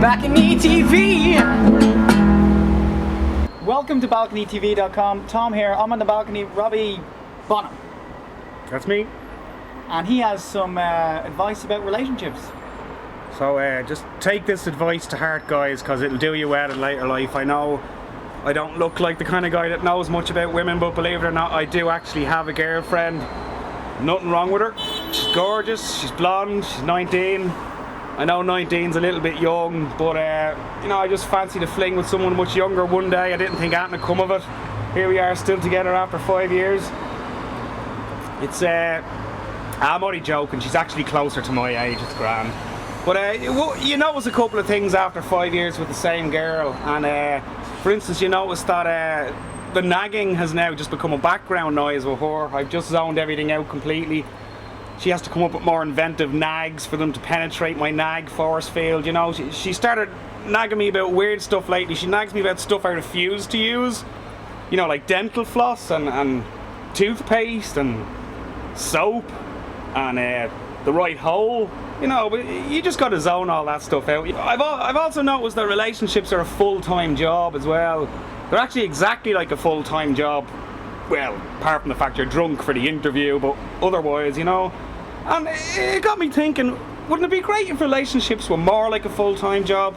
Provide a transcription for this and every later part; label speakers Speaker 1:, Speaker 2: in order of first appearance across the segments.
Speaker 1: BalconyTV! Welcome to BalconyTV.com. Tom here. I'm on the balcony. Robbie Bonham.
Speaker 2: That's me.
Speaker 1: And he has some advice about relationships.
Speaker 2: So just take this advice to heart, guys, because it'll do you well in later life. I know I don't look like the kind of guy that knows much about women, but believe it or not, I do actually have a girlfriend. Nothing wrong with her. She's gorgeous, she's blonde, she's 19. I know 19's a little bit young, but you know, I just fancied a fling with someone much younger one day. I didn't think anything would come of it. Here we are, still together after 5 years. It's I'm only joking, she's actually closer to my age, it's grand. But you notice a couple of things after 5 years with the same girl, and for instance, you notice that the nagging has now just become a background noise with her. I've just zoned everything out completely. She has to come up with more inventive nags for them to penetrate my nag force field. You know, she started nagging me about weird stuff lately. She nags me about stuff I refuse to use. You know, like dental floss and toothpaste and soap and the right hole. You know, but you just got to zone all that stuff out. I've also noticed that relationships are a full-time job as well. They're actually exactly like a full-time job. Well, apart from the fact you're drunk for the interview, but otherwise, you know. And it got me thinking, wouldn't it be great if relationships were more like a full-time job?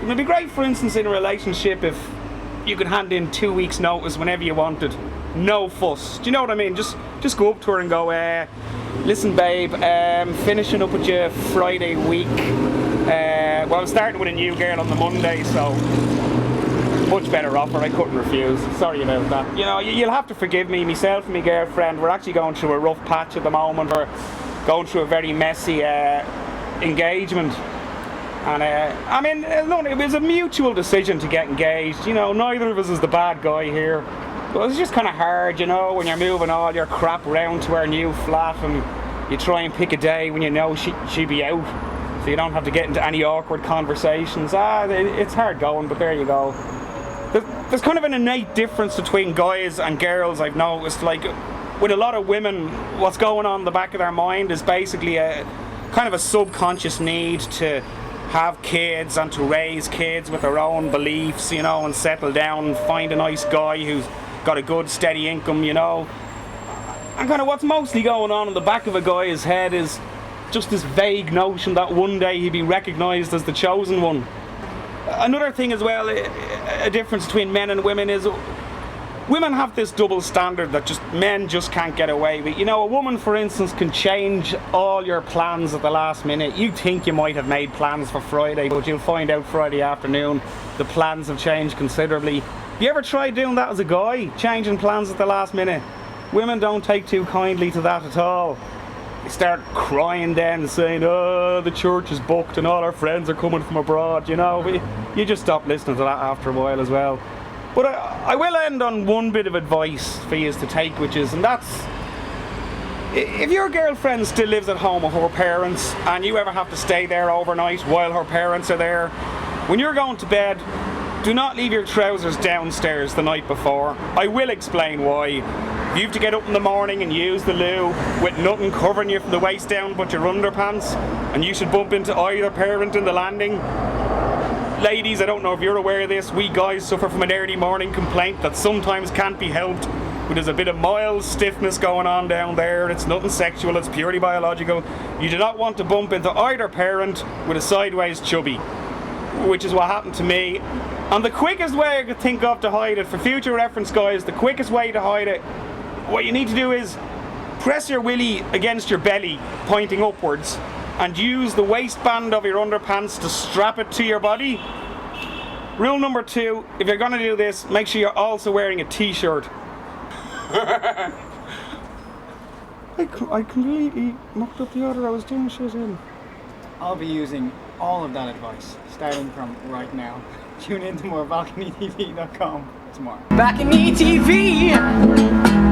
Speaker 2: Wouldn't it be great, for instance, in a relationship if you could hand in 2 weeks' notice whenever you wanted? No fuss. Do you know what I mean? Just go up to her and go, listen, babe, finishing up with you Friday week. Well, I'm starting with a new girl on the Monday, so much better offer, I couldn't refuse. Sorry about that. You know, you'll have to forgive me, myself and my girlfriend. We're actually going through a rough patch at the moment. We're going through a very messy engagement. And I mean, it was a mutual decision to get engaged. You know, neither of us is the bad guy here. But it's just kind of hard, you know, when you're moving all your crap around to our new flat and you try and pick a day when you know she'd be out, so you don't have to get into any awkward conversations. It's hard going, but there you go. There's kind of an innate difference between guys and girls, I've noticed. Like, with a lot of women, what's going on in the back of their mind is basically a kind of a subconscious need to have kids and to raise kids with their own beliefs, you know, and settle down and find a nice guy who's got a good steady income, you know. And kind of what's mostly going on in the back of a guy's head is just this vague notion that one day he'd be recognised as the chosen one. Another thing as well, a difference between men and women is women have this double standard that just men just can't get away with. You know, a woman, for instance, can change all your plans at the last minute. You think you might have made plans for Friday, but you'll find out Friday afternoon the plans have changed considerably. Have you ever tried doing that as a guy, changing plans at the last minute? Women don't take too kindly to that at all. They start crying then, saying, oh, the church is booked and all our friends are coming from abroad, you know. You just stop listening to that after a while as well. But I will end on one bit of advice for you to take, which is, and that's, if your girlfriend still lives at home with her parents and you ever have to stay there overnight while her parents are there, when you're going to bed, do not leave your trousers downstairs the night before. I will explain why. You have to get up in the morning and use the loo with nothing covering you from the waist down but your underpants, and you should bump into either parent in the landing. Ladies, I don't know if you're aware of this, we guys suffer from an early morning complaint that sometimes can't be helped, but there's a bit of mild stiffness going on down there. It's nothing sexual, it's purely biological. You do not want to bump into either parent with a sideways chubby, which is what happened to me. And the quickest way I could think of to hide it, for future reference guys, the quickest way to hide it, what you need to do is press your willy against your belly, pointing upwards, and use the waistband of your underpants to strap it to your body. Rule number 2, if you're going to do this, make sure you're also wearing a t-shirt. I completely mucked up the order I was doing shit in.
Speaker 1: I'll be using all of that advice, starting from right now. Tune in to more BalconyTV.com tomorrow. BalconyTV!